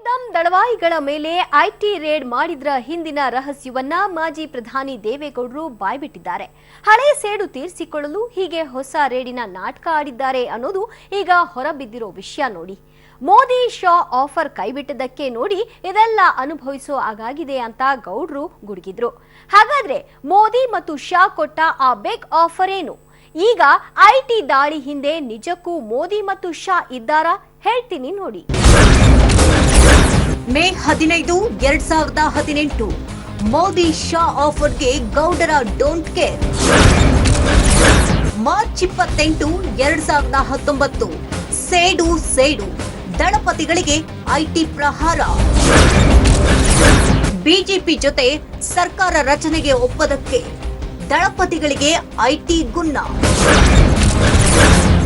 ಏಕ್ದಮ್ ದಳವಾಯಿಗಳ ಮೇಲೆ IT raid ಮಾಡಿದ್ರ ಹಿಂದಿನ ರಹಸ್ಯವನ್ನ ಮಾಜಿ ಪ್ರಧಾನಿ ದೇವೇಗೌಡರು ಬಾಯ್ಬಿಟ್ಟಿದ್ದಾರೆ. ಹಳೆ ಸೇಡು ತೀರಿಸಿಕೊಳ್ಳಲು ಹೀಗೆ ಹೊಸ ರೇಡಿನ ನಾಟಕ ಆಡಿದ್ದಾರೆ ಅನ್ನೋದು ಈಗ ಹೊರಬಿದ್ದಿರೋ ವಿಷಯ ನೋಡಿ. ಮೋದಿ ಶಾ ಆಫರ್ ಕೈಬಿಟ್ಟದಕ್ಕೆ ನೋಡಿ ಇದೆಲ್ಲ ಅನುಭವಿಸೋ ಆಗಾಗಿದೆ ಅಂತ ಗೌಡ್ರು ಗುಡುಗಿದ್ರು. ಹಾಗಾದ್ರೆ ಮೋದಿ ಮತ್ತು ಶಾ ಕೊಟ್ಟ ಆ ಬಿಗ್ ಆಫರ್ ಏನು? ಈಗ ಐಟಿ ದಾಳಿ ಹಿಂದೆ ನಿಜಕ್ಕೂ ಮೋದಿ ಮತ್ತು ಶಾ ಇದ್ದಾರಾ? ಹೇಳ್ತೀನಿ ನೋಡಿ. ಮೇ 15, 2018 ಮೋದಿ ಶಾ ಆಫರ್ಗೆ ಗೌಡರ ಡೋಂಟ್ ಕೇರ್. ಮಾರ್ಚ್ 28, 2019 ಸೇಡು ದಳಪತಿಗಳಿಗೆ ಐಟಿ ಪ್ರಹಾರ. ಬಿಜೆಪಿ ಜೊತೆ ಸರ್ಕಾರ ರಚನೆಗೆ ಒಪ್ಪದಕ್ಕೆ ದಳಪತಿಗಳಿಗೆ ಐಟಿ ಗುನ್ನ.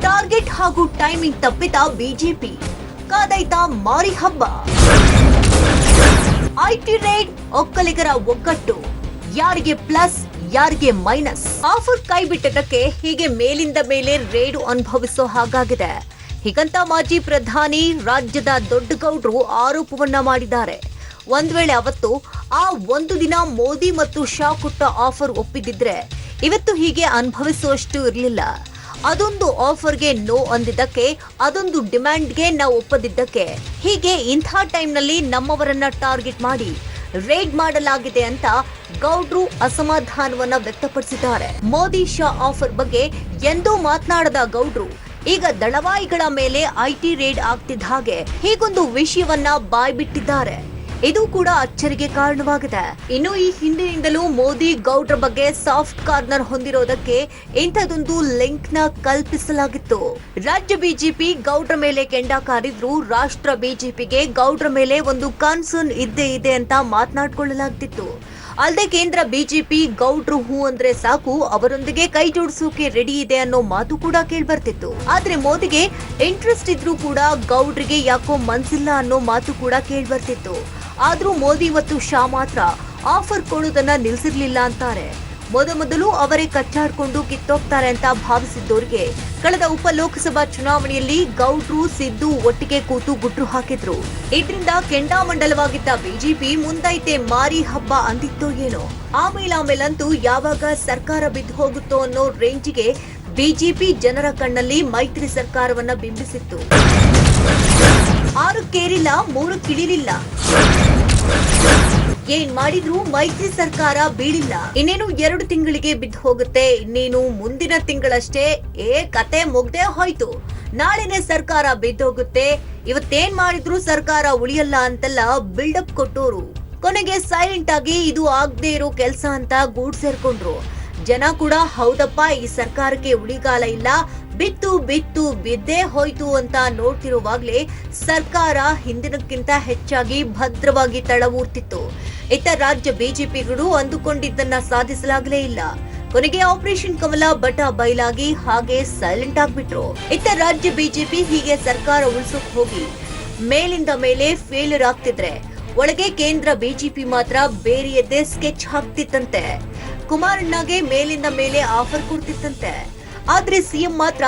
ಟಾರ್ಗೆಟ್ ಹಾಗೂ ಟೈಮಿಂಗ್ ತಪ್ಪಿತ ಬಿಜೆಪಿ, ಕಾದೈತ ಮಾರಿ ಹಬ್ಬ. ಐಟಿ ರೇಡ್, ಒಕ್ಕಲಿಗರ ಒಗ್ಗಟ್ಟು, ಯಾರಿಗೆ ಪ್ಲಸ್ ಯಾರಿಗೆ ಮೈನಸ್. ಆಫರ್ ಕೈಬಿಟ್ಟದಕ್ಕೆ ಹೀಗೆ ಮೇಲಿಂದ ಮೇಲೆ ರೇಡು ಅನುಭವಿಸೋ ಹಾಗಾಗಿದೆ. ಹೀಗಂತ ಮಾಜಿ ಪ್ರಧಾನಿ ರಾಜ್ಯದ ದೊಡ್ಡ ಗೌಡ್ರು ಆರೋಪವನ್ನ ಮಾಡಿದ್ದಾರೆ. ಒಂದ್ ವೇಳೆ ಅವತ್ತು ಆ ಒಂದು ದಿನ ಮೋದಿ ಮತ್ತು ಶಾ ಕೊಟ್ಟ ಆಫರ್ ಒಪ್ಪಿದಿದ್ರೆ ಇವತ್ತು ಹೀಗೆ ಅನುಭವಿಸುವಷ್ಟು ಇರಲಿಲ್ಲ. ಅದೊಂದು ಆಫರ್ಗೆ ನೋ ಅಂದಿದ್ದಕ್ಕೆ, ಅದೊಂದು ಡಿಮ್ಯಾಂಡ್ಗೆ ನಾವು ಒಪ್ಪದಿದ್ದಕ್ಕೆ ಹೀಗೆ ಇಂಥ ಟೈಮ್ನಲ್ಲಿ ನಮ್ಮವರನ್ನ ಟಾರ್ಗೆಟ್ ಮಾಡಿ ರೇಡ್ ಮಾಡಲಾಗಿದೆ ಅಂತ ಗೌಡ್ರು ಅಸಮಾಧಾನವನ್ನ ವ್ಯಕ್ತಪಡಿಸಿದ್ದಾರೆ. ಮೋದಿ ಶಾ ಆಫರ್ ಬಗ್ಗೆ ಎಂದೂ ಮಾತನಾಡದ ಗೌಡ್ರು ಈಗ ದಳವಾಯಿಗಳ ಮೇಲೆ ಐಟಿ ರೇಡ್ ಆಗ್ತಿದ್ದ ಹಾಗೆ ಹೀಗೊಂದು ವಿಷಯವನ್ನ ಬಾಯ್ಬಿಟ್ಟಿದ್ದಾರೆ. ಇದು ಕೂಡ ಅಚ್ಚರಿಗೆ ಕಾರಣವಾಗಿದೆ. ಇನ್ನು ಈ ಹಿಂದಿನಿಂದಲೂ ಮೋದಿ ಗೌಡ್ರ ಬಗ್ಗೆ ಸಾಫ್ಟ್ ಕಾರ್ನರ್ ಹೊಂದಿರೋದಕ್ಕೆ ಇಂಥದೊಂದು ಲಿಂಕ್ ನ ಕಲ್ಪಿಸಲಾಗಿತ್ತು. ರಾಜ್ಯ ಬಿಜೆಪಿ ಗೌಡ್ರ ಮೇಲೆ ಕೆಂಡ ಕಾರಿದ್ರು, ರಾಷ್ಟ್ರ ಬಿಜೆಪಿಗೆ ಗೌಡ್ರ ಮೇಲೆ ಒಂದು ಕನ್ಸರ್ನ್ ಇದ್ದೇ ಇದೆ ಅಂತ ಮಾತನಾಡ್ಕೊಳ್ಳಲಾಗ್ತಿತ್ತು. ಅಲ್ಲದೆ ಕೇಂದ್ರ ಬಿಜೆಪಿ ಗೌಡ್ರು ಹೂ ಅಂದ್ರೆ ಸಾಕು ಅವರೊಂದಿಗೆ ಕೈ ಜೋಡಿಸೋಕೆ ರೆಡಿ ಇದೆ ಅನ್ನೋ ಮಾತು ಕೂಡ ಕೇಳ್ಬರ್ತಿತ್ತು. ಆದ್ರೆ ಮೋದಿಗೆ ಇಂಟ್ರೆಸ್ಟ್ ಇದ್ರೂ ಕೂಡ ಗೌಡ್ರಿಗೆ ಯಾಕೋ ಮನ್ಸಿಲ್ಲ ಅನ್ನೋ ಮಾತು ಕೂಡ ಕೇಳ್ಬರ್ತಿತ್ತು. ಆದ್ರೂ ಮೋದಿ ಮತ್ತು ಶಾ ಮಾತ್ರ ಆಫರ್ ಕೊಡೋದನ್ನ ನಿಲ್ಸಿರ್ಲಿಲ್ಲ ಅಂತಾರೆ. ಮೊದಲು ಅವರೇ ಕಚ್ಚಾಡ್ಕೊಂಡು ಕಿತ್ತೋಗ್ತಾರೆ ಅಂತ ಭಾವಿಸಿದ್ದವರಿಗೆ ಕಳೆದ ಉಪ ಲೋಕಸಭಾ ಚುನಾವಣೆಯಲ್ಲಿ ಗೌಡ್ರು ಸಿದ್ದು ಒಟ್ಟಿಗೆ ಕೂತು ಗುಟ್ರು ಹಾಕಿದ್ರು. ಇದರಿಂದ ಕೆಂಡಾಮಂಡಲವಾಗಿದ್ದ ಬಿಜೆಪಿ ಮುಂದೈತೆ ಮಾರಿ ಹಬ್ಬ ಅಂದಿತ್ತೋ ಏನೋ. ಆಮೇಲಂತೂ ಯಾವಾಗ ಸರ್ಕಾರ ಬಿದ್ದು ಹೋಗುತ್ತೋ ಅನ್ನೋ ರೇಂಜಿಗೆ ಬಿಜೆಪಿ ಜನರ ಕಣ್ಣಲ್ಲಿ ಮೈತ್ರಿ ಸರ್ಕಾರವನ್ನ ಬಿಂಬಿಸಿತ್ತು. 6 ಕೇರಿಲ್ಲ 3 ಕಿಳಿಲಿಲ್ಲ. ಏನ್ ಮಾಡಿದ್ರು ಮೈತ್ರಿ ಸರ್ಕಾರ ಬೀಳಿಲ್ಲ. ಇನ್ನೇನು 2 ತಿಂಗಳಿಗೆ ಬಿದ್ದು ಹೋಗುತ್ತೆ, ಇನ್ನೇನು ಮುಂದಿನ ತಿಂಗಳಷ್ಟೇ ಕತೆ ಮುಗ್ದೇ ಹೋಯ್ತು, ನಾಳೆನೆ ಸರ್ಕಾರ ಬಿದ್ದೋಗುತ್ತೆ, ಇವತ್ತೇನ್ ಮಾಡಿದ್ರು ಸರ್ಕಾರ ಉಳಿಯಲ್ಲ ಅಂತೆಲ್ಲ ಬಿಲ್ಡಪ್ ಕೊಟ್ಟೋರು ಕೊನೆಗೆ ಸೈಲೆಂಟ್ ಆಗಿ ಇದು ಆಗದೆ ಇರೋ ಕೆಲ್ಸ ಅಂತ ಗೂಡ್ ಸೇರ್ಕೊಂಡ್ರು. ಜನ ಕೂಡ ಹೌದಪ್ಪ ಈ ಸರ್ಕಾರಕ್ಕೆ ಉಳಿಗಾಲ ಇಲ್ಲ, ಬಿದ್ದೇ ಹೋಯ್ತು ಅಂತ ನೋಡ್ತಿರುವಾಗ್ಲೇ ಸರ್ಕಾರ ಹಿಂದಿನಕ್ಕಿಂತ ಹೆಚ್ಚಾಗಿ ಭದ್ರವಾಗಿ ತಳವೂರ್ತಿತ್ತು. ಇತ್ತ ರಾಜ್ಯ ಬಿಜೆಪಿಗಳು ಅಂದುಕೊಂಡಿದ್ದನ್ನ ಸಾಧಿಸಲಾಗಲೇ ಇಲ್ಲ. ಕೊನೆಗೆ ಆಪರೇಷನ್ ಕಮಲ ಬಟ ಬಯಲಾಗಿ ಹಾಗೆ ಸೈಲೆಂಟ್ ಆಗ್ಬಿಟ್ರು. ಇತ್ತ ರಾಜ್ಯ ಬಿಜೆಪಿ ಹೀಗೆ ಸರ್ಕಾರ ಉಳಿಸೋಕ್ ಹೋಗಿ ಮೇಲಿಂದ ಮೇಲೆ ಫೇಲ್ಯೂರ್ ಆಗ್ತಿದ್ರೆ ಒಳಗೆ ಕೇಂದ್ರ ಬಿಜೆಪಿ ಮಾತ್ರ ಬೇರೆಯದ್ದೇ ಸ್ಕೆಚ್ ಹಾಕ್ತಿತ್ತಂತೆ. ಕುಮಾರಣ್ಣಗೆ ಮೇಲಿಂದ ಮೇಲೆ ಆಫರ್ ಕೊಡ್ತಿತ್ತಂತೆ. ಆದ್ರೆ ಸಿಎಂ ಮಾತ್ರ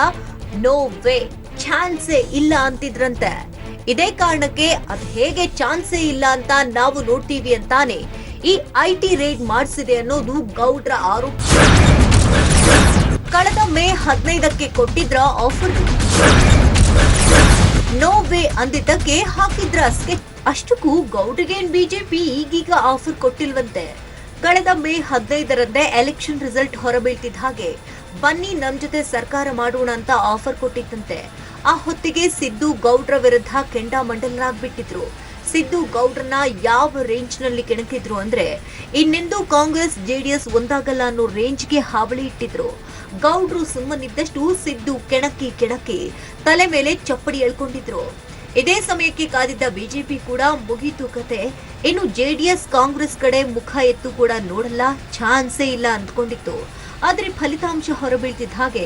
ನೋ ವೇ, ಚಾನ್ಸೇ ಇಲ್ಲ ಅಂತಿದ್ರಂತೆ. ಇದೇ ಕಾರಣಕ್ಕೆ ಅದ್ ಹೇಗೆ ಚಾನ್ಸೇ ಇಲ್ಲ ಅಂತ ನಾವು ನೋಡ್ತೀವಿ ಅಂತಾನೆ ಈ ಐಟಿ ರೇಡ್ ಮಾಡಿಸಿದೆ ಅನ್ನೋದು ಗೌಡ್ರ ಆರೋಪ. ಕಳೆದ ಮೇ 15ಕ್ಕೆ ಕೊಟ್ಟಿದ್ರ ಆಫರ್ ನೋ ವೇ ಅಂದಿದ್ದಕ್ಕೆ ಹಾಕಿದ್ರ ಸ್ಕೆಚ್. ಅಷ್ಟಕ್ಕೂ ಗೌಡ್ರಿಗೇನ್ ಬಿಜೆಪಿ ಈಗೀಗ ಆಫರ್ ಕೊಟ್ಟಿಲ್ವಂತೆ. ಕಳೆದ ಮೇ 15ರಂದೇ ಎಲೆಕ್ಷನ್ ರಿಸಲ್ಟ್ ಹೊರಬೀಳ್ತಿದ್ದ ಹಾಗೆ ಬನ್ನಿ ನಮ್ ಜೊತೆ ಸರ್ಕಾರ ಮಾಡೋಣ ಅಂತ ಆಫರ್ ಕೊಟ್ಟಿತ್ತಂತೆ. ಆ ಹೊತ್ತಿಗೆ ಸಿದ್ದು ಗೌಡ್ರ ವಿರುದ್ಧ ಕೆಂಡಾಮಂಡಲರಾಗ್ಬಿಟ್ಟಿದ್ರು. ಸಿದ್ದು ಗೌಡ್ರನ್ನ ಯಾವ ರೇಂಜ್ ನಲ್ಲಿ ಕೆಣಕಿದ್ರು ಅಂದ್ರೆ ಇನ್ನೆಂದೂ ಕಾಂಗ್ರೆಸ್ ಜೆಡಿಎಸ್ ಒಂದಾಗಲ್ಲ ಅನ್ನೋ ರೇಂಜ್ಗೆ ಹಾವಳಿ ಇಟ್ಟಿದ್ರು. ಗೌಡ್ರು ಸುಮ್ಮನಿದ್ದಷ್ಟು ಸಿದ್ದು ಕೆಣಕಿ ತಲೆ ಮೇಲೆ ಚಪ್ಪಡಿ ಎಳ್ಕೊಂಡಿದ್ರು. ಇದೇ ಸಮಯಕ್ಕೆ ಕಾದಿದ್ದ ಬಿಜೆಪಿ ಕೂಡ ಮುಗಿತು ಕತೆ, ಇನ್ನು ಜೆಡಿಎಸ್ ಕಾಂಗ್ರೆಸ್ ಕಡೆ ಮುಖ ಎತ್ತು ಕೂಡ ನೋಡಲ್ಲ, ಚಾನ್ಸೇ ಇಲ್ಲ ಅಂದ್ಕೊಂಡಿತ್ತು. ಆದ್ರೆ ಫಲಿತಾಂಶ ಹೊರಬೀಳ್ತಿದ್ದ ಹಾಗೆ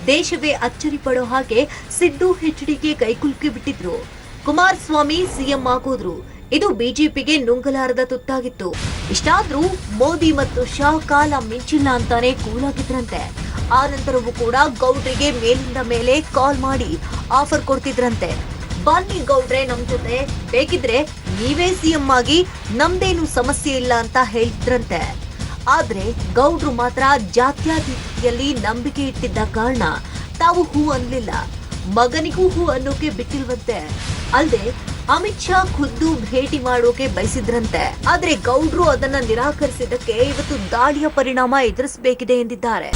ದೇಶವೇ ಅಚ್ಚರಿ ಪಡೋ ಹಾಗೆ ಸಿದ್ದು ಎಚ್ಡಿಕೆ ಕೈಕುಲುಕಿ ಬಿಟ್ಟಿದ್ರು. ಕುಮಾರಸ್ವಾಮಿ ಸಿಎಂ ಆಗೋದ್ರು. ಇದು ಬಿಜೆಪಿಗೆ ನುಂಗಲಾರದ ತುತ್ತಾಗಿತ್ತು. ಇಷ್ಟಾದ್ರೂ ಮೋದಿ ಮತ್ತು ಶಾ ಕಾಲ ಮಿಂಚಿಲ್ಲ ಅಂತಾನೆ ಕೂಲಾಗಿದ್ರಂತೆ. ಆ ನಂತರವೂ ಕೂಡ ಗೌಡ್ರಿಗೆ ಮೇಲಿಂದ ಮೇಲೆ ಕಾಲ್ ಮಾಡಿ ಆಫರ್ ಕೊಡ್ತಿದ್ರಂತೆ. ಬನ್ನಿ ಗೌಡ್ರೆ ನಮ್ ಜೊತೆ, ಬೇಕಿದ್ರೆ ನೀವೇ ಸಿಎಂ ಆಗಿ ನಮ್ದೇನು ಸಮಸ್ಯೆ ಇಲ್ಲ ಅಂತ ಹೇಳಿದ್ರಂತೆ. ಆದ್ರೆ ಗೌಡ್ರು ಮಾತ್ರ ಜಾತ್ಯತೀತತೆಯಲ್ಲಿ ನಂಬಿಕೆ ಇಟ್ಟಿದ್ದ ಕಾರಣ ತಾವು ಹೂ ಅನ್ಲಿಲ್ಲ, ಮಗನಿಗೂ ಹೂ ಅನ್ನೋಕೆ ಬಿಟ್ಟಿಲ್ವಂತೆ. ಅಲ್ಲದೆ ಅಮಿತ್ ಶಾ ಖುದ್ದು ಭೇಟಿ ಮಾಡೋಕೆ ಬಯಸಿದ್ರಂತೆ. ಆದ್ರೆ ಗೌಡ್ರು ಅದನ್ನ ನಿರಾಕರಿಸಿದ್ದಕ್ಕೆ ಇವತ್ತು ದಾಳಿಯ ಪರಿಣಾಮ ಎದುರಿಸಬೇಕಿದೆ ಎಂದಿದ್ದಾರೆ.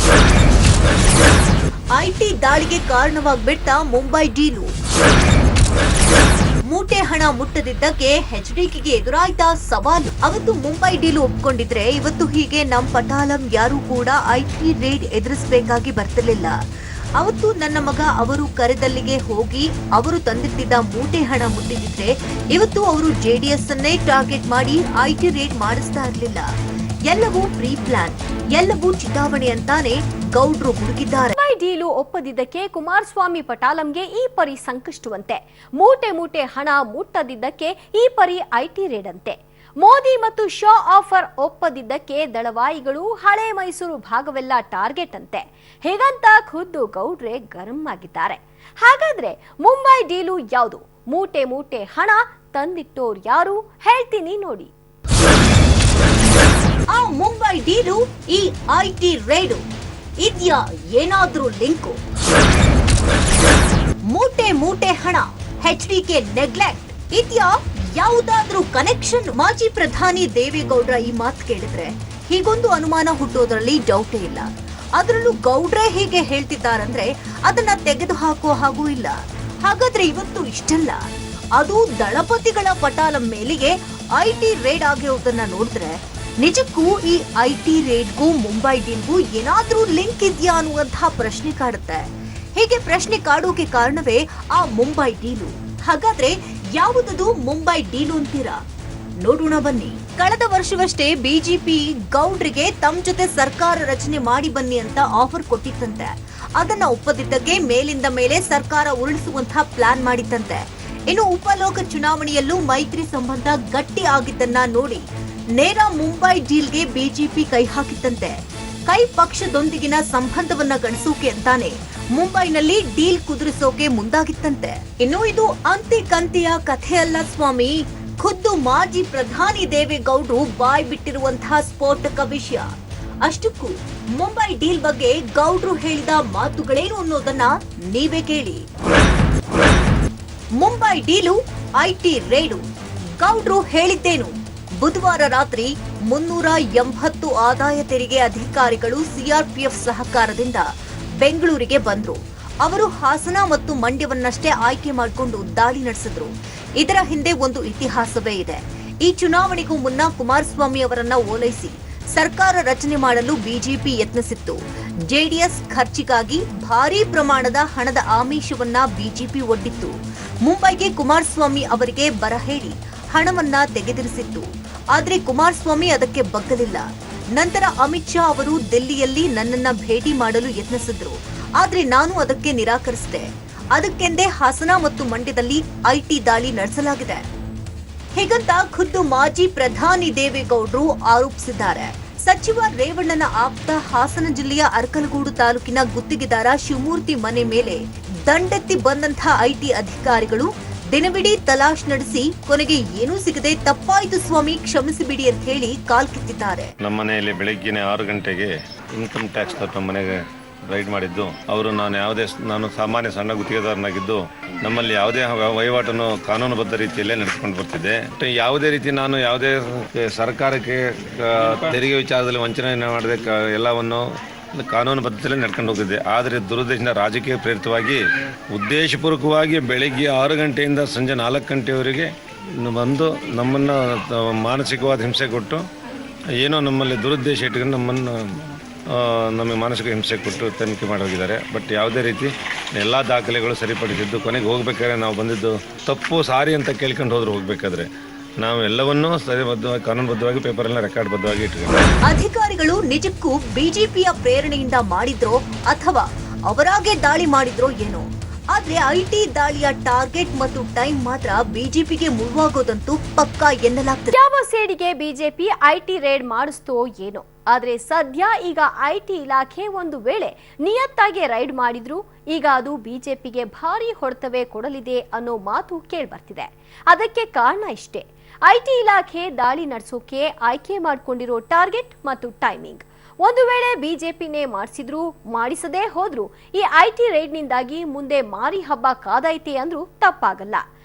ಐಟಿ ದಾಳಿಗೆ ಕಾರಣವಾಗ್ಬಿಟ್ಟ ಮುಂಬೈ ಡೀಲು. ಮೂಟೆ ಹಣ ಮುಟ್ಟದಿದ್ದಕ್ಕೆ ಎಚ್ಡಿಕೆಗೆ ಎದುರಾಯ್ತ ಸವಾಲು. ಅವತ್ತು ಮುಂಬೈ ಡೀಲು ಒಪ್ಕೊಂಡಿದ್ರೆ ಇವತ್ತು ಹೀಗೆ ನಮ್ ಪಟಾಲಂ ಯಾರು ಕೂಡ ಐಟಿ ರೇಡ್ ಎದುರಿಸಬೇಕಾಗಿ ಬರ್ತಿರ್ಲಿಲ್ಲ. ಅವತ್ತು ನನ್ನ ಮಗ ಅವರು ಕರೆದಲ್ಲಿಗೆ ಹೋಗಿ ಅವರು ತಂದಿಟ್ಟಿದ್ದ ಮೂಟೆ ಹಣ ಮುಟ್ಟಿದ್ರೆ ಇವತ್ತು ಅವರು ಜೆಡಿಎಸ್ ಅನ್ನೇ ಟಾರ್ಗೆಟ್ ಮಾಡಿ ಐಟಿ ರೇಡ್ ಮಾಡಿಸ್ತಾ ಇರಲಿಲ್ಲ. ಎಲ್ಲವೂ ಪ್ರೀ ಪ್ಲಾನ್, ಎಲ್ಲವೂ ಚಿತಾವಣೆ ಅಂತಾನೆ ಗೌಡ್ರು ಹುಡುಗಿದ್ದಾರೆ. ಮುಂಬೈ ಡೀಲು ಒಪ್ಪದಿದ್ದಕ್ಕೆ ಕುಮಾರಸ್ವಾಮಿ ಪಟಾಲಂಗೆ ಈ ಪರಿ ಸಂಕಷ್ಟವಂತೆ. ಮೂಟೆ ಮೂಟೆ ಹಣ ಮುಟ್ಟದಿದ್ದಕ್ಕೆ ಈ ಪರಿ ಐಟಿ ರೇಡ್ ಅಂತೆ. ಮೋದಿ ಮತ್ತು ಶಾ ಆಫರ್ ಒಪ್ಪದಿದ್ದಕ್ಕೆ ದಳವಾಯಿಗಳು ಹಳೆ ಮೈಸೂರು ಭಾಗವೆಲ್ಲ ಟಾರ್ಗೆಟ್ ಅಂತೆ. ಹೀಗಂತ ಖುದ್ದು ಗೌಡ್ರೆ ಗರಂ ಆಗಿದ್ದಾರೆ. ಹಾಗಾದ್ರೆ ಮುಂಬೈ ಡೀಲು ಯಾವುದು? ಮೂಟೆ ಮೂಟೆ ಹಣ ತಂದಿಟ್ಟೋರು ಯಾರು? ಹೇಳ್ತೀನಿ ನೋಡಿ. ಆ ಮುಂಬೈ ಡೀಲು, ಈ ಐಟಿ ರೇಡು ಇದ್ಯಾ ಏನಾದ್ರೂ ಲಿಂಕು? ಮೂಟೆ ಮೂಟೆ ಹಣ, ಎಚ್ಡಿಕೆ ನೆಗ್ಲೆಕ್ಟ್ ಇದ್ಯಾ ಯಾವುದಾದ್ರೂ ಕನೆಕ್ಷನ್? ಮಾಜಿ ಪ್ರಧಾನಿ ದೇವೇಗೌಡರ ಈ ಮಾತು ಕೇಳಿದ್ರೆ ಹೀಗೊಂದು ಅನುಮಾನ ಹುಟ್ಟೋದ್ರಲ್ಲಿ ಡೌಟೇ ಇಲ್ಲ. ಅದರಲ್ಲೂ ಗೌಡ್ರೆ ಹೀಗೆ ಹೇಳ್ತಿದ್ದಾರಂದ್ರೆ ಅದನ್ನ ತೆಗೆದು ಹಾಕೋ ಹಾಗೂ ಇಲ್ಲ. ಹಾಗಾದ್ರೆ ಇವತ್ತು ಇಷ್ಟಲ್ಲ, ಅದು ದಳಪತಿಗಳ ಪಟಾಲಂ ಮೇಲಿಗೆ ಐಟಿ ರೇಡ್ ಆಗಿರೋದನ್ನ ನೋಡಿದ್ರೆ ನಿಜಕ್ಕೂ ಈ ಐಟಿ ರೇಡ್ಗೂ ಮುಂಬೈ ಡೀಲ್ಗೂ ಏನಾದ್ರೂ ಲಿಂಕ್ ಇದೆಯಾ ಅನ್ನುವಂತಹ ಪ್ರಶ್ನೆ ಕಾಡುತ್ತೆ. ಹೀಗೆ ಪ್ರಶ್ನೆ ಕಾಡೋಕೆ ಕಾರಣವೇ ಆ ಮುಂಬೈ ಡೀಲು. ಹಾಗಾದ್ರೆ ಯಾವುದದು ಮುಂಬೈ ಡೀಲು ಅಂತೀರಾ? ನೋಡೋಣ ಬನ್ನಿ. ಕಳೆದ ವರ್ಷವಷ್ಟೇ ಬಿಜೆಪಿ ಗೌಡ್ರಿಗೆ ತಮ್ಮ ಜೊತೆ ಸರ್ಕಾರ ರಚನೆ ಮಾಡಿ ಬನ್ನಿ ಅಂತ ಆಫರ್ ಕೊಟ್ಟಿತ್ತಂತೆ. ಅದನ್ನ ಒಪ್ಪದಿದ್ದಕ್ಕೆ ಮೇಲಿಂದ ಮೇಲೆ ಸರ್ಕಾರ ಉರುಳಿಸುವಂತಹ ಪ್ಲಾನ್ ಮಾಡಿತ್ತಂತೆ. ಇನ್ನು ಉಪಲೋಕ ಚುನಾವಣೆಯಲ್ಲೂ ಮೈತ್ರಿ ಸಂಬಂಧ ಗಟ್ಟಿ ಆಗಿದ್ದನ್ನ ನೋಡಿ ನೇರ ಮುಂಬೈ ಡೀಲ್ಗೆ ಬಿಜೆಪಿ ಕೈ ಹಾಕಿತ್ತಂತೆ. ಕೈ ಪಕ್ಷದೊಂದಿಗಿನ ಸಂಬಂಧವನ್ನ ಗಳಿಸೋಕೆ ಅಂತಾನೆ ಮುಂಬೈನಲ್ಲಿ ಡೀಲ್ ಕುದುರಿಸೋಕೆ ಮುಂದಾಗಿತ್ತಂತೆ. ಇನ್ನು ಇದು ಅಂತೆ ಕಂತೆಯ ಕಥೆ ಅಲ್ಲ ಸ್ವಾಮಿ, ಖುದ್ದು ಮಾಜಿ ಪ್ರಧಾನಿ ದೇವೇಗೌಡರು ಬಾಯ್ ಬಿಟ್ಟಿರುವಂತಹ ಸ್ಫೋಟಕ ವಿಷಯ. ಅಷ್ಟಕ್ಕೂ ಮುಂಬೈ ಡೀಲ್ ಬಗ್ಗೆ ಗೌಡ್ರು ಹೇಳಿದ ಮಾತುಗಳೇನು ಅನ್ನೋದನ್ನ ನೀವೇ ಕೇಳಿ. ಮುಂಬೈ ಡೀಲು, ಐಟಿ ರೇಡು, ಗೌಡ್ರು ಹೇಳಿದ್ದೇನು? ಬುಧವಾರ ರಾತ್ರಿ 380 ಆದಾಯ ತೆರಿಗೆ ಅಧಿಕಾರಿಗಳು ಸಿಆರ್ಪಿಎಫ್ ಸಹಕಾರದಿಂದ ಬೆಂಗಳೂರಿಗೆ ಬಂದ್ರು. ಅವರು ಹಾಸನ ಮತ್ತು ಮಂಡ್ಯವನ್ನಷ್ಟೇ ಆಯ್ಕೆ ಮಾಡಿಕೊಂಡು ದಾಳಿ ನಡೆಸಿದ್ರು. ಇದರ ಹಿಂದೆ ಒಂದು ಇತಿಹಾಸವೇ ಇದೆ. ಈ ಚುನಾವಣೆಗೂ ಮುನ್ನ ಕುಮಾರಸ್ವಾಮಿ ಅವರನ್ನ ಓಲೈಸಿ ಸರ್ಕಾರ ರಚನೆ ಮಾಡಲು ಬಿಜೆಪಿ ಯತ್ನಿಸಿತ್ತು. ಜೆಡಿಎಸ್ ಖರ್ಚಿಗಾಗಿ ಭಾರೀ ಪ್ರಮಾಣದ ಹಣದ ಆಮಿಷವನ್ನ ಬಿಜೆಪಿ ಒಡ್ಡಿತ್ತು. ಮುಂಬೈಗೆ ಕುಮಾರಸ್ವಾಮಿ ಅವರಿಗೆ ಬರಹೇಳಿ ಹಣವನ್ನ ತೆಗೆದಿರಿಸಿತ್ತು. ಆದ್ರೆ ಕುಮಾರಸ್ವಾಮಿ ಅದಕ್ಕೆ ಬಗ್ಗಲಿಲ್ಲ. ನಂತರ ಅಮಿತ್ ಶಾ ಅವರು ದಿಲ್ಲಿಯಲ್ಲಿ ನನ್ನನ್ನ ಭೇಟಿ ಮಾಡಲು ಯತ್ನಿಸಿದ್ರು. ಆದ್ರೆ ನಾನು ಅದಕ್ಕೆ ನಿರಾಕರಿಸಿದೆ. ಅದಕ್ಕೆಂದೇ ಹಾಸನ ಮತ್ತು ಮಂಡ್ಯದಲ್ಲಿ ಐಟಿ ದಾಳಿ ನಡೆಸಲಾಗಿದೆ. ಹೀಗಂತ ಖುದ್ದು ಮಾಜಿ ಪ್ರಧಾನಿ ದೇವೇಗೌಡರು ಆರೋಪಿಸಿದ್ದಾರೆ. ಸಚಿವ ರೇವಣ್ಣನ ಆಪ್ತ ಹಾಸನ ಜಿಲ್ಲೆಯ ಅರಕಲಗೂಡು ತಾಲೂಕಿನ ಗುತ್ತಿಗೆದಾರ ಶಿವಮೂರ್ತಿ ಮನೆ ಮೇಲೆ ದಂಡೆತ್ತಿ ಬಂದಂತಹ ಐಟಿ ಅಧಿಕಾರಿಗಳು ದಿನವಿಡೀ ತಲಾಶ್ ನಡೆಸಿ ಕೊನೆಗೆ ಏನೂ ಸಿಗದೆ ತಪ್ಪಾಯಿತು ಸ್ವಾಮಿ ಕ್ಷಮಿಸಿಬಿಡಿ ಅಂತ ಹೇಳಿ ಕಾಲ್ ಕಿತ್ತಿದ್ದಾರೆ. ನಮ್ಮ ಮನೆಯಲ್ಲಿ ಬೆಳಗ್ಗೆನೆ 6 ಗಂಟೆಗೆ ಇನ್ಕಮ್ ಟ್ಯಾಕ್ಸ್ ನಮ್ಮ ಮನೆಗೆ ರೈಡ್ ಮಾಡಿದ್ದು. ಅವರು ನಾನು ಸಾಮಾನ್ಯ ಸಣ್ಣ ಗುತ್ತಿಗೆದಾರನಾಗಿದ್ದು ನಮ್ಮಲ್ಲಿ ಯಾವುದೇ ವಹಿವಾಟನ್ನು ಕಾನೂನುಬದ್ಧ ರೀತಿಯಲ್ಲೇ ನಡೆಸಿಕೊಂಡು ಬರ್ತಿದ್ದೆ. ಯಾವುದೇ ರೀತಿ ನಾನು ಯಾವುದೇ ಸರ್ಕಾರಕ್ಕೆ ತೆರಿಗೆ ವಿಚಾರದಲ್ಲಿ ವಂಚನೆ ಮಾಡದೆ ಎಲ್ಲವನ್ನು ಕಾನೂನು ಬದ್ಧತೆಯಲ್ಲಿ ನಡ್ಕೊಂಡು ಹೋಗಿದ್ದೆ. ಆದರೆ ದುರುದ್ದೇಶದಿಂದ ರಾಜಕೀಯ ಪ್ರೇರಿತವಾಗಿ ಉದ್ದೇಶಪೂರ್ವಕವಾಗಿ ಬೆಳಗ್ಗೆ 6 ಗಂಟೆಯಿಂದ ಸಂಜೆ 4 ಗಂಟೆಯವರೆಗೆ ಬಂದು ನಮ್ಮನ್ನು ಮಾನಸಿಕವಾದ ಹಿಂಸೆ ಕೊಟ್ಟು ಏನೋ ನಮ್ಮಲ್ಲಿ ದುರುದ್ದೇಶ ಇಟ್ಕೊಂಡು ನಮಗೆ ಮಾನಸಿಕ ಹಿಂಸೆ ಕೊಟ್ಟು ತನಿಖೆ ಮಾಡಿ ಹೋಗಿದ್ದಾರೆ. ಬಟ್ ಯಾವುದೇ ರೀತಿ ಎಲ್ಲ ದಾಖಲೆಗಳು ಸರಿಪಡಿಸಿದ್ದು ಕೊನೆಗೆ ಹೋಗ್ಬೇಕಾದ್ರೆ ನಾವು ಬಂದಿದ್ದು ತಪ್ಪು ಸಾರಿ ಅಂತ ಕೇಳ್ಕೊಂಡು ಹೋದ್ರು. ಹೋಗ್ಬೇಕಾದ್ರೆ ನಾವು ಎಲ್ಲವನ್ನೂ ಸರಿಬದ್ಧವಾಗಿ ಕಾನೂನುಬದ್ಧವಾಗಿ ಪೇಪರ್ನ ರೆಕಾರ್ಡ್ ಬದ್ಧವಾಗಿ ಇಟ್ಟಿದ್ದೀವಿ. ಅಧಿಕಾರಿಗಳು ನಿಜಕ್ಕೂ ಬಿಜೆಪಿಯ ಪ್ರೇರಣೆಯಿಂದ ಮಾಡಿದ್ರೋ ಅಥವಾ ಅವರಾಗೆ ದಾಳಿ ಮಾಡಿದ್ರೋ ಏನೋ. ಆದ್ರೆ ಐಟಿ ದಾಳಿಯ ಟಾರ್ಗೆಟ್ ಮತ್ತು ಟೈಮ್ ಮಾತ್ರ ಬಿಜೆಪಿಗೆ ಮುಳುವಾಗೋದಂತೂ ಪಕ್ಕಾ ಎನ್ನಲಾಗ್ತದೆ. ಯಾವ ಸೇಡಿಗೆ ಬಿಜೆಪಿ ಐಟಿ ರೇಡ್ ಮಾಡಿಸ್ತೋ ಏನೋ. ಆದ್ರೆ ಸದ್ಯ ಈಗ ಐಟಿ ಇಲಾಖೆ ಒಂದು ವೇಳೆ ನಿಯತ್ತಾಗಿ ರೈಡ್ ಮಾಡಿದ್ರು ಈಗ ಅದು ಬಿಜೆಪಿಗೆ ಭಾರಿ ಹೊಡೆತವೇ ಕೊಡಲಿದೆ ಅನ್ನೋ ಮಾತು ಕೇಳ್ಬರ್ತಿದೆ. ಅದಕ್ಕೆ ಕಾರಣ ಇಷ್ಟೇ, ಐಟಿ ಇಲಾಖೆ ದಾಳಿ ನಡೆಸೋಕೆ ಆಯ್ಕೆ ಮಾಡಿಕೊಂಡಿರೋ ಟಾರ್ಗೆಟ್ ಮತ್ತು ಟೈಮಿಂಗ್. ಒಂದು ವೇಳೆ ಬಿಜೆಪಿನೇ ಮಾಡಿಸದೇ ಹೋದ್ರು ಈ ಐಟಿ ರೈಡ್ನಿಂದಾಗಿ ಮುಂದೆ ಮಾರಿ ಹಬ್ಬ ಕಾದೈತೆ ಅಂದ್ರೂ ತಪ್ಪಾಗಲ್ಲ.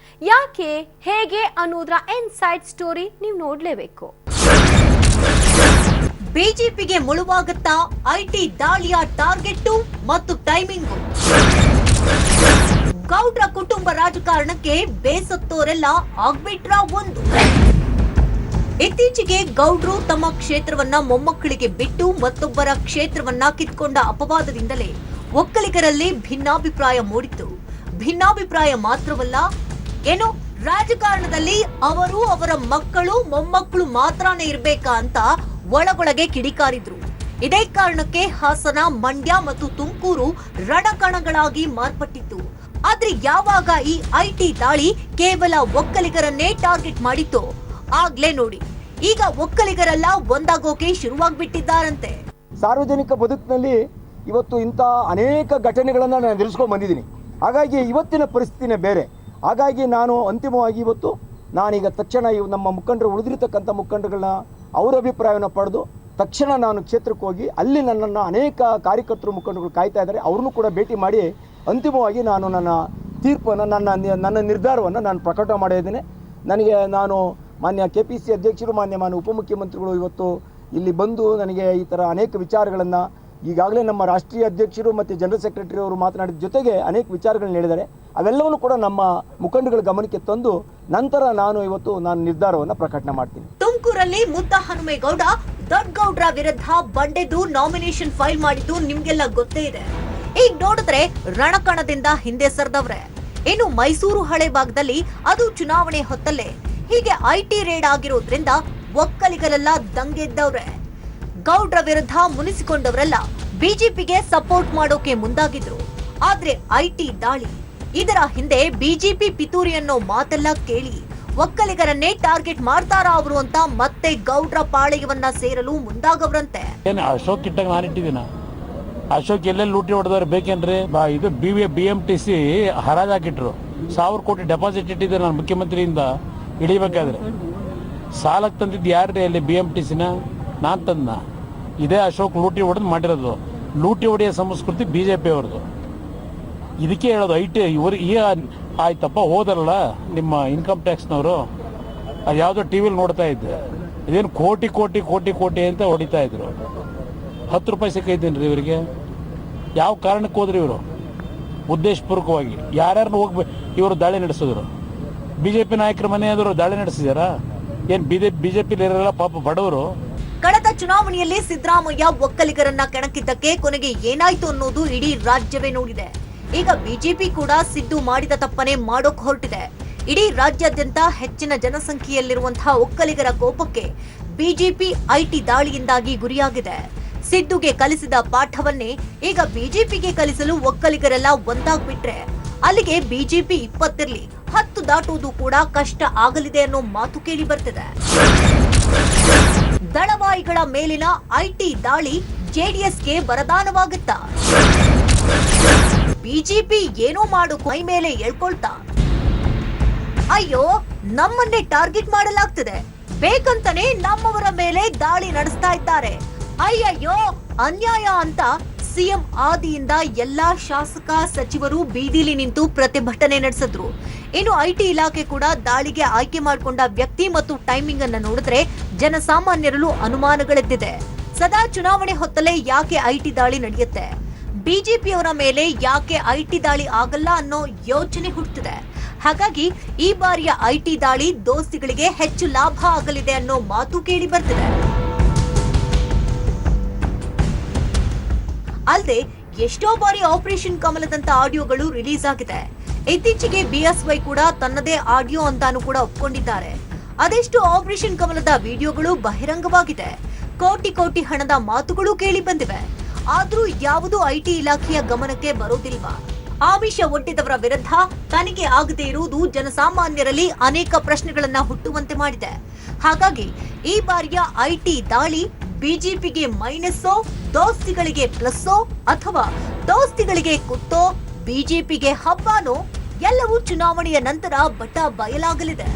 ಯಾಕೆ ಹೇಗೆ ಅನ್ನೋದ್ರ ಇನ್ಸೈಡ್ ಸ್ಟೋರಿ ನೀವು ನೋಡ್ಲೇಬೇಕು. ಬಿಜೆಪಿಗೆ ಮುಳುವಾಗುತ್ತಾ ಐಟಿ ದಾಳಿಯ ಟಾರ್ಗೆಟ್ ಮತ್ತು ಟೈಮಿಂಗು? ಗೌಡ್ರ ಕುಟುಂಬ ರಾಜಕಾರಣಕ್ಕೆ ಬೇಸತ್ತೋರೆಲ್ಲ ಆಗ್ಬಿಟ್ರ ಒಂದು. ಇತ್ತೀಚೆಗೆ ಗೌಡ್ರು ತಮ್ಮ ಕ್ಷೇತ್ರವನ್ನ ಮೊಮ್ಮಕ್ಕಳಿಗೆ ಬಿಟ್ಟು ಮತ್ತೊಬ್ಬರ ಕ್ಷೇತ್ರವನ್ನ ಕಿತ್ಕೊಂಡ ಅಪವಾದದಿಂದಲೇ ಒಕ್ಕಲಿಗರಲ್ಲಿ ಭಿನ್ನಾಭಿಪ್ರಾಯ ಮೂಡಿತ್ತು. ಭಿನ್ನಾಭಿಪ್ರಾಯ ಮಾತ್ರವಲ್ಲ, ಏನು ರಾಜಕಾರಣದಲ್ಲಿ ಅವರು ಅವರ ಮಕ್ಕಳು ಮೊಮ್ಮಕ್ಕಳು ಮಾತ್ರನೇ ಇರ್ಬೇಕಾ ಅಂತ ಒಳಗೊಳಗೆ ಕಿಡಿಕಾರಿದ್ರು. ಇದೇ ಕಾರಣಕ್ಕೆ ಹಾಸನ, ಮಂಡ್ಯ ಮತ್ತು ತುಮಕೂರು ರಣಕಣಗಳಾಗಿ ಮಾರ್ಪಟ್ಟಿತ್ತು. ಆದ್ರೆ ಯಾವಾಗ ಈ ಐಟಿ ದಾಳಿ ಕೇವಲ ಒಕ್ಕಲಿಗರನ್ನೇ ಟಾರ್ಗೆಟ್ ಮಾಡಿತ್ತು, ಆಗ್ಲೇ ನೋಡಿ ಈಗ ಒಕ್ಕಲಿಗರೆಲ್ಲ ಒಂದಾಗೋಕೆ ಶುರುವಾಗ್ಬಿಟ್ಟಿದ್ದಾರಂತೆ. ಸಾರ್ವಜನಿಕ ಬದುಕಿನಲ್ಲಿ ಇವತ್ತು ಇಂಥ ಅನೇಕ ಘಟನೆಗಳನ್ನು ನಾನು ಎದುರಿಸ್ಕೊಂಡು ಬಂದಿದ್ದೀನಿ. ಹಾಗಾಗಿ ಇವತ್ತಿನ ಪರಿಸ್ಥಿತಿನೇ ಬೇರೆ. ಹಾಗಾಗಿ ನಾನು ಅಂತಿಮವಾಗಿ ಇವತ್ತು ನಾನೀಗ ತಕ್ಷಣ ನಮ್ಮ ಮುಖಂಡರು ಉಳಿದಿರತಕ್ಕಂಥ ಮುಖಂಡರುಗಳನ್ನ ಅವರ ಅಭಿಪ್ರಾಯವನ್ನು ಪಡೆದು ತಕ್ಷಣ ನಾನು ಕ್ಷೇತ್ರಕ್ಕೆ ಹೋಗಿ ಅಲ್ಲಿ ನನ್ನನ್ನು ಅನೇಕ ಕಾರ್ಯಕರ್ತರು ಮುಖಂಡರುಗಳು ಕಾಯ್ತಾ ಇದ್ದಾರೆ. ಅವ್ರನ್ನೂ ಕೂಡ ಭೇಟಿ ಮಾಡಿ ಅಂತಿಮವಾಗಿ ನಾನು ನನ್ನ ತೀರ್ಪನ್ನು ನನ್ನ ನಿರ್ಧಾರವನ್ನು ನಾನು ಪ್ರಕಟ ಮಾಡಿದ್ದೇನೆ. ನಾನು ಮಾನ್ಯ KPC ಅಧ್ಯಕ್ಷರು, ಮಾನ್ಯ ಉಪಮುಖ್ಯಮಂತ್ರಿಗಳು ಇವತ್ತು ಇಲ್ಲಿ ಬಂದು ನನಗೆ ಈ ಥರ ಅನೇಕ ವಿಚಾರಗಳನ್ನು ಈಗಾಗಲೇ ನಮ್ಮ ರಾಷ್ಟ್ರೀಯ ಅಧ್ಯಕ್ಷರು ಮತ್ತು ಜನರಲ್ ಸೆಕ್ರೆಟರಿ ಅವರು ಮಾತನಾಡಿದ ಜೊತೆಗೆ ಅನೇಕ ವಿಚಾರಗಳನ್ನ ಹೇಳಿದ್ದಾರೆ. ಅವೆಲ್ಲವನ್ನು ಕೂಡ ನಮ್ಮ ಮುಖಂಡಗಳ ಗಮನಕ್ಕೆ ತಂದು ನಂತರ ನಾನು ನಿರ್ಧಾರವನ್ನು ಪ್ರಕಟಣೆ ಮಾಡ್ತೀನಿ. ತುಮಕೂರಲ್ಲಿ ಮುದ್ದ ಹನುಮೇಗೌಡ ದೊಡ್ಡಗೌಡ್ರ ವಿರುದ್ಧ ಬಂಡೆದು ನಾಮಿನೇಷನ್ ಫೈಲ್ ಮಾಡಿದ್ದು ನಿಮ್ಗೆಲ್ಲ ಗೊತ್ತೇ ಇದೆ. ಈಗ ನೋಡಿದ್ರೆ ರಣಕಣದಿಂದ ಹಿಂದೆ ಸರಿದವ್ರೆ. ಇನ್ನು ಮೈಸೂರು ಹಳೆ ಭಾಗದಲ್ಲಿ ಅದು ಚುನಾವಣೆ ಹೊತ್ತಲ್ಲೇ ಹೀಗೆ ಐಟಿ ರೇಡ್ ಆಗಿರೋದ್ರಿಂದ ಒಕ್ಕಲಿಗರೆಲ್ಲ ದಂಗೆದ್ದವ್ರೆ. ಗೌಡ್ರ ವಿರುದ್ಧ ಮುನಿಸಿಕೊಂಡವರೆಲ್ಲ ಬಿಜೆಪಿಗೆ ಸಪೋರ್ಟ್ ಮಾಡೋಕೆ ಮುಂದಾಗಿದ್ರು. ಆದ್ರೆ ಐಟಿ ದಾಳಿ, ಇದರ ಹಿಂದೆ ಬಿಜೆಪಿ ಪಿತೂರಿ ಅನ್ನೋ ಮಾತೆಲ್ಲ ಕೇಳಿ ಒಕ್ಕಲಿಗರನ್ನೇ ಟಾರ್ಗೆಟ್ ಮಾಡ್ತಾರಾ ಅವರು ಅಂತ ಮತ್ತೆ ಗೌಡ್ರ ಪಾಳೆಯವನ್ನ ಸೇರಲು ಮುಂದಾಗವ್ರಂತೆ. ಅಶೋಕ್ ಇಟ್ಟಾಗ ನಾನು ಇಟ್ಟಿದ್ದೀನ. ಅಶೋಕ್ ಎಲ್ಲೆಲ್ಲಿ ಲೂಟಿ ಹೊಡೆದವ್ರು ಬೇಕೇನ್ರಿ? ಇದು BMTC ಹರಾಜಾಕಿಟ್ರು. 1000 ಕೋಟಿ ಡೆಪಾಸಿಟ್ ಇಟ್ಟಿದ್ದಾರೆ ನಾನು ಮುಖ್ಯಮಂತ್ರಿಯಿಂದ ಹಿಡಿಬೇಕಾದ್ರೆ. ಸಾಲಕ್ಕೆ ತಂದಿದ್ದು ಯಾರ್ರಿ ಅಲ್ಲಿ BMTCನ? ನಾನು ತಂದ. ಇದೇ ಅಶೋಕ್ ಲೂಟಿ ಹೊಡೆದು ಮಾಡಿರೋದು. ಲೂಟಿ ಹೊಡೆಯೋ ಸಂಸ್ಕೃತಿ BJP ಅವ್ರದ್ದು. ಇದಕ್ಕೆ ಹೇಳೋದು ಐಟಿ ಇವರು ಈಗ ಆಯ್ತಪ್ಪ ಹೋದರಲ್ಲ ನಿಮ್ಮ ಇನ್ಕಮ್ ಟ್ಯಾಕ್ಸ್ನವರು, ಅದು ಯಾವುದೋ TVಲಿ ನೋಡ್ತಾ ಇದ್ದೆ. ಇದೇನು ಕೋಟಿ ಕೋಟಿ ಕೋಟಿ ಕೋಟಿ ಅಂತ ಹೊಡಿತಾ ಇದ್ರು. 10 ರೂಪಾಯಿ ಸಿಕ್ಕಿದ್ದೀನಿ ರೀ ಇವರಿಗೆ. ಯಾವ ಕಾರಣಕ್ಕೆ ಹೋದ್ರಿ ಇವರು? ಉದ್ದೇಶಪೂರ್ವಕವಾಗಿ ಯಾರ್ಯಾರನ್ನ ಹೋಗ್ಬೇಕು ಇವರು ದಾಳಿ ನಡೆಸಿದ್ರು. BJP ನಾಯಕರ ಮನೆಯಾದ್ರು ದಾಳಿ ನಡೆಸಿದಾರಾ? ಏನು ಬಿಜೆಪಿಲಿ ಇರಲ್ಲ ಪಾಪ ಬಡವರು. ಕಳೆದ ಚುನಾವಣೆಯಲ್ಲಿ ಸಿದ್ದರಾಮಯ್ಯ ಒಕ್ಕಲಿಗರನ್ನ ಕೆಣಕಿದ್ದಕ್ಕೆ ಕೊನೆಗೆ ಏನಾಯ್ತು ಅನ್ನೋದು ಇಡೀ ರಾಜ್ಯವೇ ನೋಡಿದೆ. ಈಗ ಬಿಜೆಪಿ ಕೂಡ ಸಿದ್ದು ಮಾಡಿದ ತಪ್ಪನೆ ಮಾಡೋಕ್ ಹೊರಟಿದೆ. ಇಡೀ ರಾಜ್ಯಾದ್ಯಂತ ಹೆಚ್ಚಿನ ಜನಸಂಖ್ಯೆಯಲ್ಲಿರುವಂತಹ ಒಕ್ಕಲಿಗರ ಕೋಪಕ್ಕೆ ಬಿಜೆಪಿ ಐಟಿ ದಾಳಿಯಿಂದಾಗಿ ಗುರಿಯಾಗಿದೆ. ಸಿದ್ದುಗೆ ಕಲಿಸಿದ ಪಾಠವನ್ನೇ ಈಗ ಬಿಜೆಪಿಗೆ ಕಲಿಸಲು ಒಕ್ಕಲಿಗರೆಲ್ಲ ಒಂದಾಗ್ಬಿಟ್ರೆ ಅಲ್ಲಿಗೆ ಬಿಜೆಪಿ 20 ಇರ್ಲಿ 10 ದಾಟುವುದು ಕೂಡ ಕಷ್ಟ ಆಗಲಿದೆ ಅನ್ನೋ ಮಾತು ಕೇಳಿ ಬರ್ತಿದೆ. ದಳವಾಯಿಗಳ ಮೇಲಿನ ಐಟಿ ದಾಳಿ ಜೆಡಿಎಸ್ಗೆ ವರದಾನವಾಗುತ್ತಾ? ಬಿಜೆಪಿ ಏನೋ ಮಾಡು ಮೈ ಮೇಲೆ ಎಳ್ಕೊಳ್ತಾ, ಅಯ್ಯೋ ನಮ್ಮನ್ನೇ ಟಾರ್ಗೆಟ್ ಮಾಡಲಾಗ್ತಿದೆ, ಬೇಕಂತಾನೆ ನಮ್ಮವರ ಮೇಲೆ ದಾಳಿ ನಡೆಸ್ತಾ ಇದ್ದಾರೆ, ಅಯ್ಯಯ್ಯೋ ಅನ್ಯಾಯ ಅಂತ ಸಿಎಂ ಆದಿಯಿಂದ ಎಲ್ಲಾ ಶಾಸಕ ಸಚಿವರು ಬೀದಿಲಿ ನಿಂತು ಪ್ರತಿಭಟನೆ ನಡೆಸಿದ್ರು. ಇನ್ನು ಐಟಿ ಇಲಾಖೆ ಕೂಡ ದಾಳಿಗೆ ಆಯ್ಕೆ ಮಾಡಿಕೊಂಡ ವ್ಯಕ್ತಿ ಮತ್ತು ಟೈಮಿಂಗ್ ಅನ್ನ ನೋಡಿದ್ರೆ ಜನಸಾಮಾನ್ಯರಲ್ಲೂ ಅನುಮಾನಗಳೆದ್ದಿದೆ. ಸದಾ ಚುನಾವಣೆ ಹೊತ್ತಲೇ ಯಾಕೆ ಐಟಿ ದಾಳಿ ನಡೆಯುತ್ತೆ? ಬಿಜೆಪಿಯವರ ಮೇಲೆ ಯಾಕೆ ಐಟಿ ದಾಳಿ ಆಗಲ್ಲ ಅನ್ನೋ ಯೋಚನೆ ಹುಟ್ಟುತ್ತಿದೆ. ಹಾಗಾಗಿ ಈ ಬಾರಿಯ ಐಟಿ ದಾಳಿ ದೋಸ್ತಿಗಳಿಗೆ ಹೆಚ್ಚು ಲಾಭ ಆಗಲಿದೆ ಅನ್ನೋ ಮಾತು ಕೇಳಿ ಬರ್ತಿದೆ. ಅಲ್ಲದೆ ಎಷ್ಟೋ ಬಾರಿ ಆಪರೇಷನ್ ಕಮಲದಂತ ಆಡಿಯೋಗಳು ರಿಲೀಸ್ ಆಗಿದೆ. ಇತ್ತೀಚೆಗೆ BSY ಕೂಡ ತನ್ನದೇ ಆಡಿಯೋ ಅಂತಾನು ಕೂಡ ಒಪ್ಕೊಂಡಿದ್ದಾರೆ. ಅದೆಷ್ಟು ಆಪರೇಷನ್ ಕಮಲದ ವಿಡಿಯೋಗಳು ಬಹಿರಂಗವಾಗಿದೆ. ಕೋಟಿ ಕೋಟಿ ಹಣದ ಮಾತುಗಳು ಕೇಳಿ ಬಂದಿವೆ. ಆದ್ರೂ ಯಾವುದು ಐಟಿ ಇಲಾಖೆಯ ಗಮನಕ್ಕೆ ಬರೋದಿಲ್ವಾ? ಆಮಿಷ ಒಡ್ಡಿದವರ ವಿರುದ್ಧ ತನಿಖೆ ಆಗದೇ ಇರುವುದು ಜನಸಾಮಾನ್ಯರಲ್ಲಿ ಅನೇಕ ಪ್ರಶ್ನೆಗಳನ್ನ ಹುಟ್ಟುವಂತೆ ಮಾಡಿದೆ. ಹಾಗಾಗಿ ಈ ಬಾರಿಯ ಐಟಿ ದಾಳಿ ಬಿಜೆಪಿಗೆ ಮೈನಸ್ಸೋ, ದೋಸ್ತಿಗಳಿಗೆ ಪ್ಲಸ್ಸೋ ಅಥವಾ ದೋಸ್ತಿಗಳಿಗೆ ಕುತ್ತೋ, ಬಿಜೆಪಿಗೆ ಹಬ್ಬನೋ ಎಲ್ಲವೂ ಚುನಾವಣೆಯ ನಂತರ ಬಟ ಬಯಲಾಗಲಿದೆ.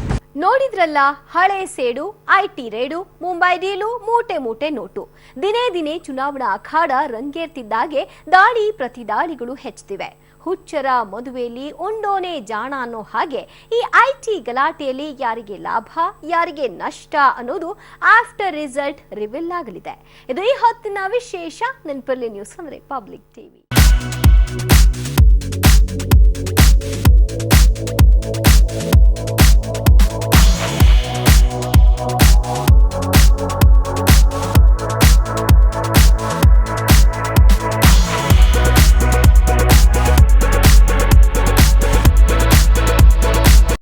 ನೋಡಿದ್ರಲ್ಲ, ಹಳೆ ಸೇಡು, ಐಟಿ ರೇಡು, ಮುಂಬೈ ಡೀಲು, ಮೂಟೆ ಮೂಟೆ ನೋಟು. ದಿನೇ ದಿನೇ ಚುನಾವಣಾ ಅಖಾಡ ರಂಗೇರ್ತಿದ್ದಾಗೆ ದಾಳಿ ಪ್ರತಿದಾಳಿಗಳು ಹೆಚ್ಚುತ್ತಿವೆ. ಹುಚ್ಚರ ಮದುವೆಯಲ್ಲಿ ಉಂಡೋನೆ ಜಾಣ ಅನ್ನೋ ಹಾಗೆ ಈ ಐಟಿ ಗಲಾಟೆಯಲ್ಲಿ ಯಾರಿಗೆ ಲಾಭ, ಯಾರಿಗೆ ನಷ್ಟ ಅನ್ನೋದು ಆಫ್ಟರ್ ರಿಸಲ್ಟ್ ರಿವೀಲ್ ಆಗಲಿದೆ. ಇದು ಈ ಹೊತ್ತಿನ ವಿಶೇಷ. ನೆನಪಲ್ಲಿ ನ್ಯೂಸ್ ಅಂದ್ರೆ ಪಬ್ಲಿಕ್ ಟಿವಿ.